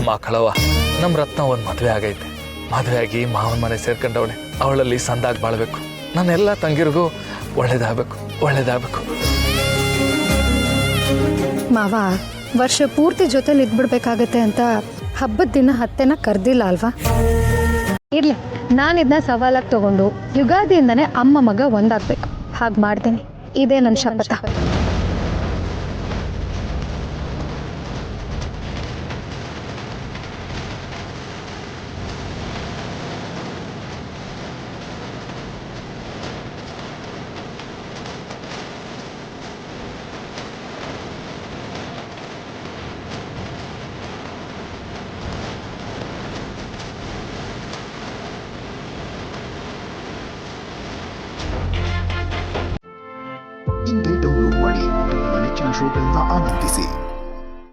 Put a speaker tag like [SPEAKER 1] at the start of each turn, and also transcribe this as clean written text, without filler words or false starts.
[SPEAKER 1] ಮಕ್ಕಳವ ನಮ್ಮ ರತ್ನ ಒಂದು ಮದುವೆ ಆಗೈತೆ. ಮದುವೆ ಆಗಿ ಮಾವನ ಮನೆ ಸೇರ್ಕೊಂಡವಳೆ. ಅವಳಲ್ಲಿ ಸಂದಾಗಿ ಬಾಳ್ಬೇಕು. ನನ್ನೆಲ್ಲ ತಂಗಿರಿಗೂ ಒಳ್ಳೇದಾಗಬೇಕು.
[SPEAKER 2] ಮಾವ ವರ್ಷ ಪೂರ್ತಿ ಜೊತೆಲಿ ಇದ್ಬಿಡ್ಬೇಕಾಗತ್ತೆ ಅಂತ ಹಬ್ಬದ ದಿನ ಹತ್ತೆನ ಕರ್ದಿಲ್ಲ ಅಲ್ವಾ? ಇರ್ಲಿ, ನಾನಿದ್ನ ಸವಾಲಾಗಿ ತಗೊಂಡು ಯುಗಾದಿಯಿಂದನೇ ಅಮ್ಮ ಮಗ ಒಂದಾಗ್ಬೇಕು. ಹಾಗೆ ಮಾಡ್ತೀನಿ. ಇದೇ ನನ್ನ ಶಪಥ.
[SPEAKER 3] ಇಂದೇ ಡೌನ್ಲೋಡ್ ಮಾಡಿ ನಿಮ್ಮ ನೆಚ್ಚಿನ ಶೋಗಳನ್ನ ಆನಂದಿಸಿ.